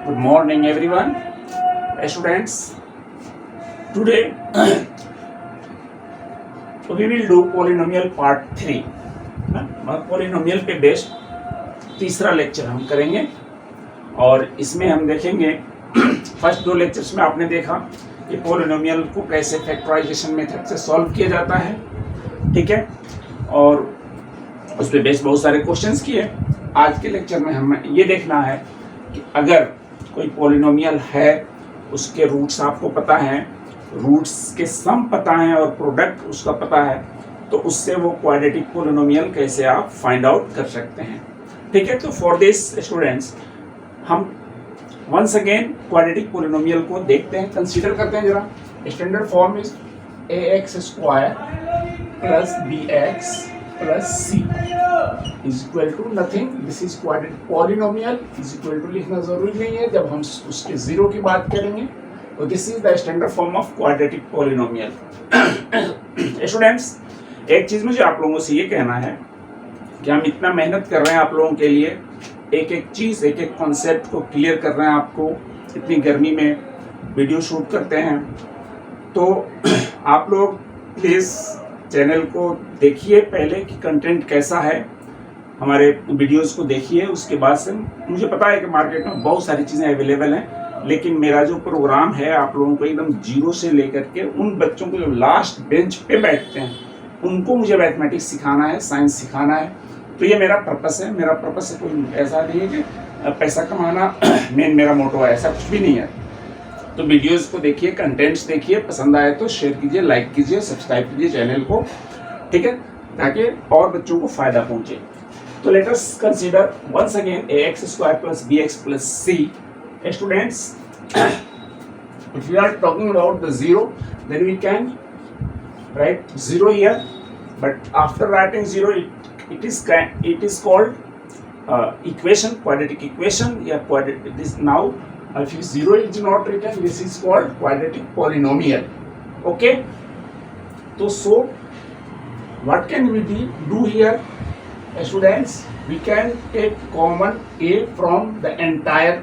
Good morning, everyone. Students, today we will do polynomial part 3. Polynomial पे based तीसरा lecture हम करेंगे और इसमें हम देखेंगे फर्स्ट दो लेक्चर्स में आपने देखा कि पॉलिनोमियल को कैसे फैक्टराइजेशन मेथड से सॉल्व किया जाता है, ठीक है, और उस पर बेस्ड बहुत सारे क्वेश्चंस किए। आज के लेक्चर में हमें ये देखना है कि अगर कोई पॉलिनोमियल है, उसके रूट्स आपको पता हैं, रूट्स के सम पता है और प्रोडक्ट उसका पता है, तो उससे वो क्वाड्रेटिक पॉलिनोमियल कैसे आप फाइंड आउट कर सकते हैं, ठीक है। तो फॉर दिस स्टूडेंट्स हम वंस अगेन क्वाड्रेटिक पॉलिनोमियल को देखते हैं, कंसीडर करते हैं जरा। Standard form is ax² plus bx plus c is equal to nothing, this is quadratic polynomial. Is equal to लिखना जरूरी नहीं है, जब हम उसके जीरो की बात करेंगे तो this is the standard form of quadratic polynomial. Students, एक चीज मुझे आप लोगों से ये कहना है कि हम इतना मेहनत कर रहे हैं आप लोगों के लिए, एक एक चीज एक एक कॉन्सेप्ट को क्लियर कर रहे हैं आपको, इतनी गर्मी में वीडियो शूट करते हैं, तो आप लोग प्लीज चैनल को देखिए पहले कि कंटेंट कैसा है, हमारे वीडियोस को देखिए, उसके बाद से मुझे पता है कि मार्केट में बहुत सारी चीज़ें अवेलेबल हैं, लेकिन मेरा जो प्रोग्राम है आप लोगों को एकदम जीरो से लेकर के उन बच्चों को जो लास्ट बेंच पे बैठते हैं उनको मुझे मैथमेटिक्स सिखाना है, साइंस सिखाना है। तो ये मेरा पर्पस है। मेरा पर्पस है कोई ऐसा नहीं है कि पैसा कमाना मेन मेरा मोटो है, ऐसा कुछ भी नहीं है। तो वीडियोस को देखिए, कंटेंट्स देखिए, पसंद आए तो शेयर कीजिए, लाइक कीजिए, सब्सक्राइब कीजिए चैनल को, ठीक है, ताकि और बच्चों को फायदा पहुंचे। तो let us consider once again ax² plus bx plus c। Students, if we are talking about the zero, then we can write zero here, but after writing zero it is called equation, quadratic equation, yeah, quadratic. This now if zero is not written, this is called quadratic polynomial. Okay, so what can we do here, students? We can take common a from the entire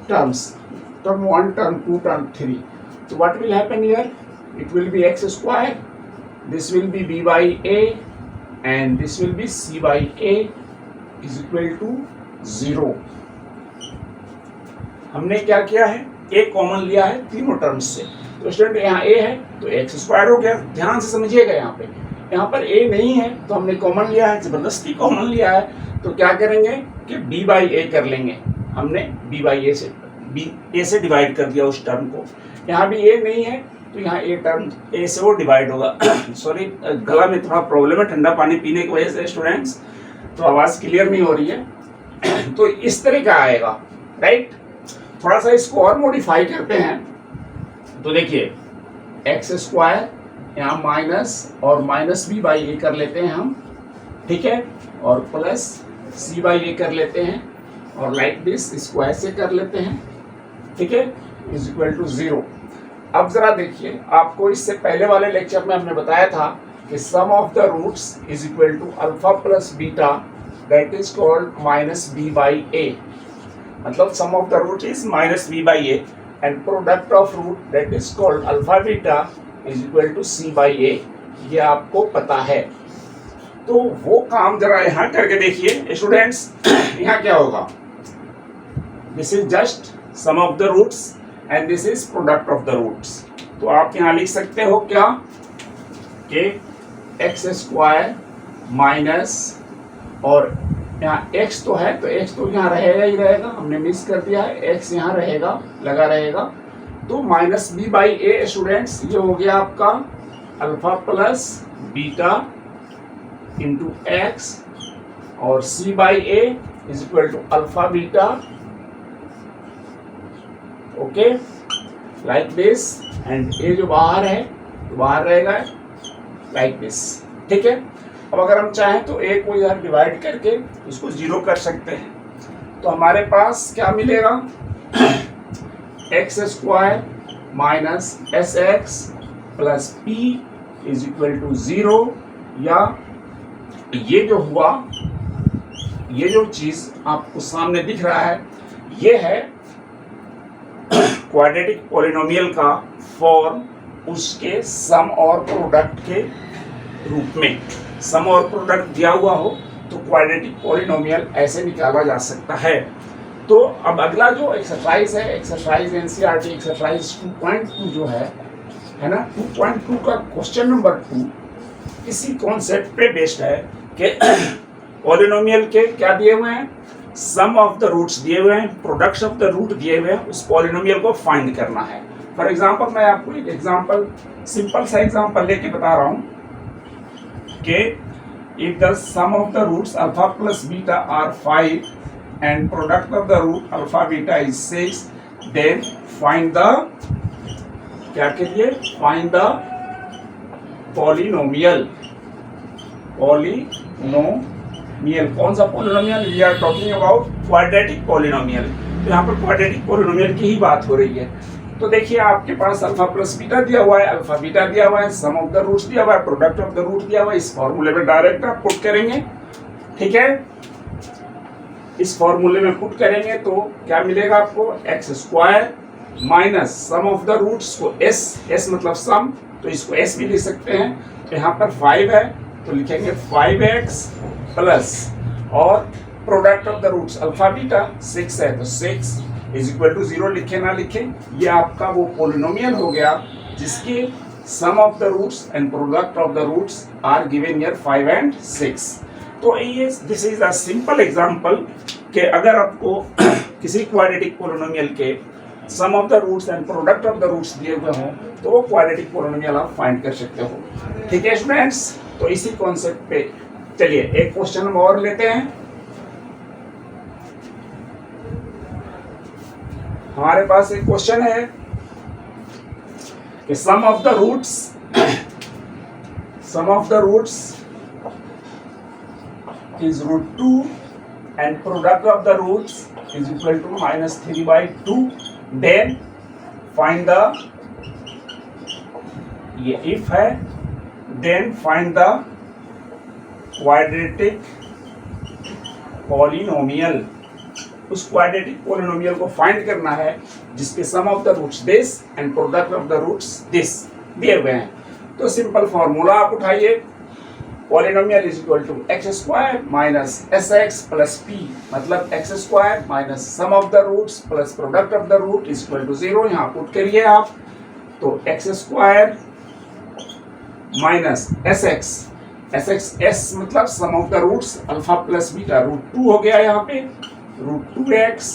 terms, term 1, term 2, term 3. So what will happen here? It will be x², this will be b by a, and this will be c by a is equal to 0. हमने क्या किया है, a common लिया है तीनों terms से। तो student यहाँ a है तो x² हो गया, ध्यान से समझिएगा। यहाँ पर a नहीं है तो हमने कॉमन लिया है, जबरदस्ती कॉमन लिया है, तो क्या करेंगे कि b बाई a कर लेंगे। हमने b बाई a से a से डिवाइड कर दिया उस टर्म को। यहाँ भी a नहीं है तो यहाँ a टर्म a से वो डिवाइड होगा। सॉरी, गला में थोड़ा प्रॉब्लम है ठंडा पानी पीने की वजह से स्टूडेंट्स, तो आवाज़ क्लियर नहीं हो रही है। तो इस तरह का आएगा, राइट। थोड़ा सा इसको और मॉडिफाई करते हैं तो देखिए x² यहाँ माइनस और माइनस b बाई a कर लेते हैं हम, ठीक है, और प्लस c बाई a कर लेते हैं, और लाइक दिस स्क्वायर से कर लेते हैं, ठीक है, इज इक्वल टू 0। अब जरा देखिए, आपको इससे पहले वाले लेक्चर में हमने बताया था कि sum of the roots is equal to alpha plus beta, that is called minus b by a। मतलब sum of the root is minus b by a and product of root that is called alpha beta is equal to c by a। ये आपको पता है, तो वो काम जरा यहाँ करके देखिए स्टूडेंट्स। यहाँ क्या होगा, this is just sum of the roots and this is product of the roots. तो आप यहाँ लिख सकते हो क्या कि x² माइनस, और यहाँ x तो है तो x तो यहाँ रहेगा ही रहेगा, हमने मिस कर दिया है, x यहाँ रहेगा, लगा रहेगा, तो minus b by a students, ये हो गया आपका alpha plus beta into x, और c by a is equal to alpha beta, okay, like this, and a जो बाहर है तो बाहर रहेगा, लाइक दिस, ठीक है। अब अगर हम चाहें तो a को इधर डिवाइड करके इसको 0 कर सकते हैं, तो हमारे पास क्या मिलेगा, x² minus sx plus p is equal to 0, या ये जो हुआ, ये जो चीज आपको सामने दिख रहा है ये है क्वाड्रेटिक पॉलिनोमियल का फॉर्म उसके सम और प्रोडक्ट के रूप में, सम और प्रोडक्ट दिया हुआ हो तो क्वाड्रेटिक पॉलिनोमियल ऐसे निकाला जा सकता है। तो अब अगला जो एक्सरसाइज है, एक्सरसाइज एनसीईआरटी एक्सरसाइज 2.2 जो है ना, 2.2 का क्वेश्चन नंबर 2 इसी कॉन्सेप्ट पे बेस्ड है कि पॉलिनोमियल के क्या दिए हुए हैं, सम ऑफ द रूट्स दिए हुए हैं, प्रोडक्ट्स ऑफ द रूट दिए हुए हैं, उस पॉलिनोमियल को फाइंड करना है। फॉर एग्जांपल मैं आपको एक एग्जांपल, सिंपल सा एग्जांपल लेके बता रहा हूं कि if the sum of the roots alpha plus beta are 5 and product of the root alpha beta is 6, then find the, क्या करिए, find the polynomial, polynomial, कौन सा polynomial? We are talking about quadratic polynomial। तो यहाँ पर quadratic polynomial की ही बात हो रही है। तो देखिए आपके पास अल्फा प्लस बीटा दिया हुआ है, अल्फा बीटा दिया हुआ है, सम ऑफ द रूट्स दिया हुआ है, प्रोडक्ट ऑफ द रूट दिया हुआ है। इस फॉर्मूले में डायरेक्ट आप पुट करेंगे, ठीक है। इस फॉर्मूले में पुट करेंगे तो क्या मिलेगा आपको, x square minus sum of the roots को एस मतलब सम, तो इसको एस भी लिख सकते हैं। तो यहाँ पर 5 है तो लिखेंगे 5x प्लस, और product of the roots alpha beta 6 है तो 6 इज इक्वल टू 0, लिखे ना लिखे, ये आपका वो पोलिनोमियल हो गया जिसकी sum of the roots and product of the roots are given here 5 and 6। तो ये this is a simple example कि अगर आपको किसी क्वाड्रेटिक पोलिनोमियल के sum of the roots and product of the roots दिए हुए हों तो वो क्वाड्रेटिक पोलिनोमियल आप फाइंड कर सकते हो, ठीक है स्टूडेंट्स। तो इसी कॉन्सेप्ट पे चलिए एक क्वेश्चन हम और लेते हैं। हमारे पास एक क्वेश्चन है कि sum of the roots is root 2 and product of the roots is equal to -3/2, then find the, ये if है, then find the quadratic polynomial। उस quadratic polynomial को फाइंड करना है जिसके sum of the roots this and product of the roots this दिए हुए हैं। तो सिंपल फॉर्मूला आप उठाइए, polynomial is equal to x square minus S x plus P, मतलब x square minus sum of the roots plus product of the root is equal to 0। यहाँ put करिए आप, तो x square minus S x S मतलब sum of the roots alpha plus beta root 2 हो गया यहाँ पे, root 2x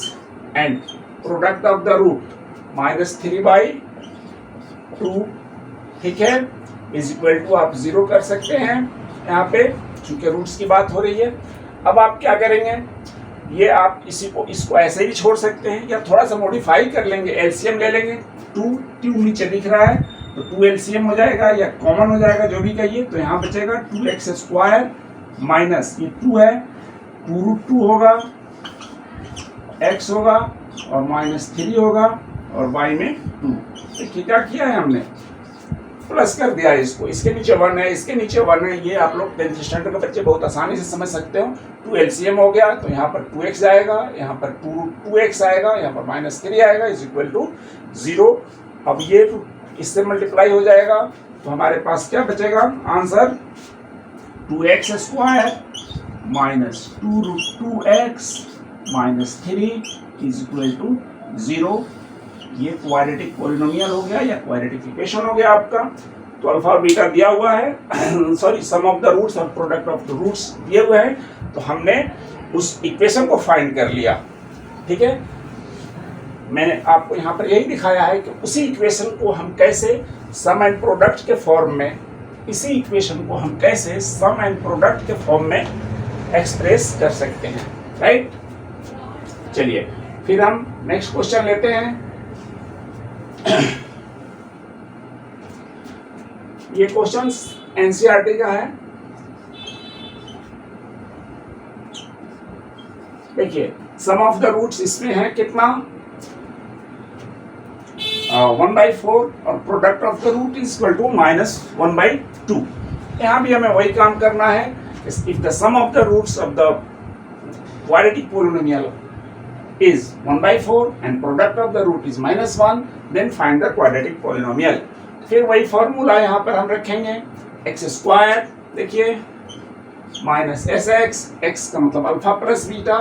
and product of the root -3/2, ठीक है, इज इक्वल टू आप 0 कर सकते हैं यहाँ पे चूंकि रूट्स की बात हो रही है। अब आप क्या करेंगे, ये आप इसको ऐसे भी छोड़ सकते हैं या थोड़ा सा मॉडिफाई कर लेंगे, एलसीएम ले लेंगे। 2 नीचे दिख रहा है तो 2 एलसीएम हो जाएगा या कॉमन हो जाएगा, जो भी कहिए। तो यहाँ बचेगा 2x स्क्वायर माइनस ये 2 है, 2√2 होगा, x होगा और -3 होगा और y में 2। देखिए क्या किया है हमने, प्लस कर दिया है इसको, इसके नीचे 1 है, इसके नीचे 1 है। ये आप लोग 10th स्टैंडर्ड के बच्चे बहुत आसानी से समझ सकते हो। 2 एलसीएम हो गया तो यहाँ पर 2x आएगा, यहाँ पर 2x आएगा, यहाँ पर -3 आएगा इज इक्वल टू 0। अब ये इससे मल्टीप्लाई हो जाएगा तो हमारे पास क्या बचेगा answer, 2x square minus 2√2x -3 is equal to 0। ये क्वाड्रेटिक पॉलिनोमियल हो गया या क्वाड्रेटिक इक्वेशन हो गया आपका। तो अल्फा और बीटा दिया हुआ है sorry sum of the roots और प्रोडक्ट ऑफ द रूट्स दिए हुए हैं, तो हमने उस इक्वेशन को फाइंड कर लिया, ठीक है। मैंने आपको यहाँ पर यही दिखाया है कि उसी इक्वेशन को हम कैसे सम एंड प्रोडक्ट के फॉर्म में, इसी इक्वेशन को हम कैसे सम एंड प्रोडक्ट के फॉर्म में एक्सप्रेस कर सकते हैं, राइट। चलिए फिर हम नेक्स्ट क्वेश्चन लेते हैं। ये क्वेश्चन एनसीईआरटी का है। देखिए सम ऑफ द रूट्स इसमें है कितना, 1/4 और product of the root is equal to -1/2। यहाँ भी हमें वही काम करना है। If the sum of the roots of the quadratic polynomial is 1/4 and product of the root is -1, then find the quadratic polynomial। फिर वही फॉर्मूला यहाँ पर हम रखेंगे, एक्स स्क्वायर देखिए माइनस एस एक्स, एक्स का मतलब अल्फा प्लस बीटा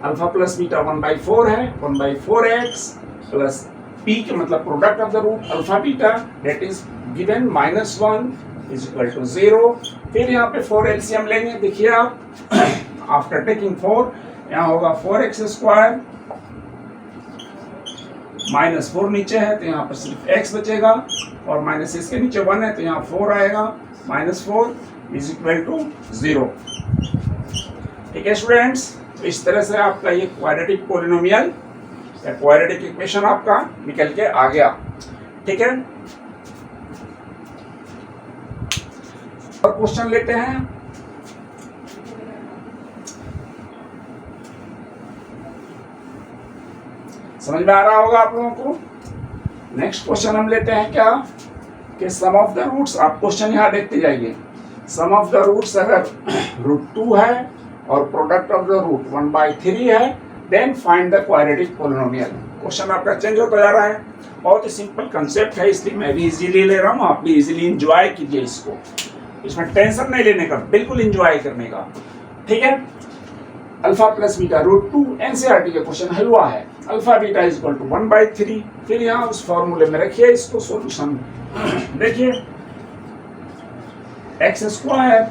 1/4 है, 1/4x प्लस p के मतलब product of the root alpha beta that is given -1 is equal to 0। फिर यहाँ पे 4 एलसीएम लेंगे, देखिए आप आफ्टर टेकिंग 4 यहाँ होगा 4x स्क्वायर -4 नीचे है तो यहाँ पर सिर्फ x बचेगा और माइनस इसके नीचे 1 है तो यहाँ 4 आएगा, -4 इज इक्वल टू 0। ठीक है स्टूडेंट्स, तो इस तरह से आपका ये क्वाड्रेटिक पॉलिनोमियल या क्वाड्रेटिक इक्वेशन आपका निकल के आ गया। ठीक है, और क्वेश्चन लेते हैं। समझ में आ रहा होगा आप लोगों को। नेक्स्ट क्वेश्चन हम लेते हैं क्या कि सम ऑफ द रूट्स, आप क्वेश्चन यहाँ देखते जाइए। सम ऑफ द रूट्स अगर √2 है और प्रोडक्ट ऑफ द रूट 1/3 है, then find the quadratic polynomial. Question आपका चेंज होता जा रहा है, बहुत ही सिंपल कंसेप्ट है, इसलिए मैं भी इजीली ले रहा हूँ, आप भी इजीली एंजॉय कीजिए इसको, इसमें टेंशन नहीं लेने का, बिल्कुल एंजॉय करने का। ठीक है, अल्फा प्लस बीटा √2 एनसीईआरटी का क्वेश्चन हल हुआ है, alpha beta is equal to 1/3। फिर यहाँ उस फॉर्मूले में रखिए इसको, सॉल्यूशन देखिए x square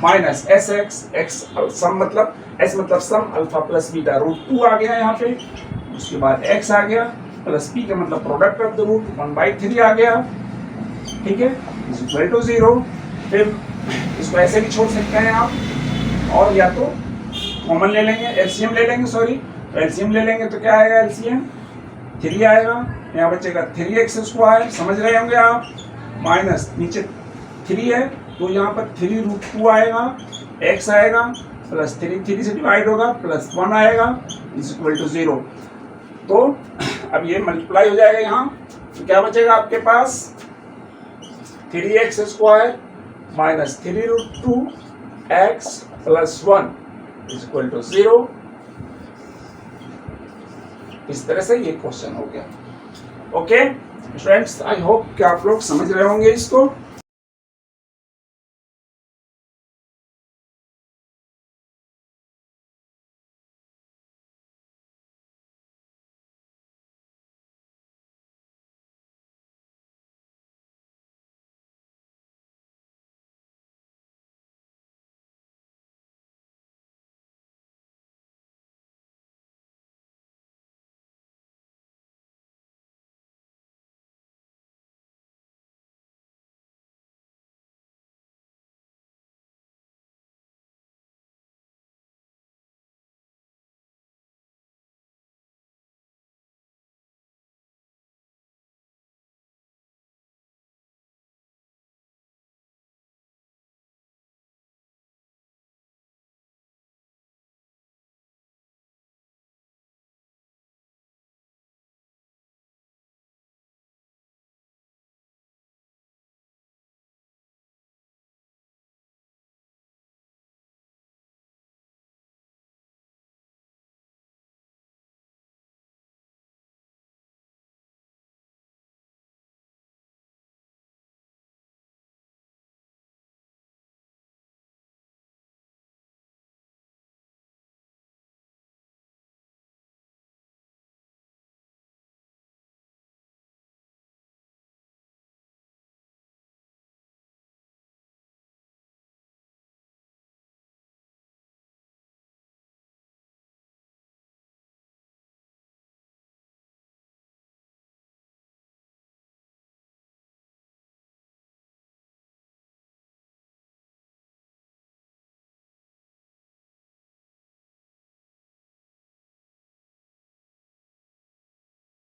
minus S x, x sum मतलब एस मतलब सम, अल्फा प्लस बीटा √2 आ गया यहाँ पे, उसके बाद एक्स आ गया प्लस पी का मतलब प्रोडक्ट ऑफ द रूट 1/3 आ गया। ठीक है, इज इक्वल टू 0। फिर इसको ऐसे भी छोड़ सकते हैं आप, और या तो कॉमन ले लेंगे, एलसीएम ले लेंगे, सॉरी तो एलसीएम ले लेंगे तो क्या आएगा, एलसीएम 3 आएगा, यहाँ बचेगा 3x स्क्वायर, समझ रहे होंगे आप, माइनस नीचे 3 है तो यहाँ पर 3√2 आएगा, x आएगा प्लस 3 से डिवाइड होगा प्लस 1 आएगा इज इक्वल टू 0। तो अब ये मल्टीप्लाई हो जाएगा यहाँ, तो क्या बचेगा आपके पास 3x square minus 3√2x plus 1 is equal to 0। इस तरह से ये क्वेश्चन हो गया। ओके स्टूडेंट्स, आई होप कि आप लोग समझ रहे होंगे इसको।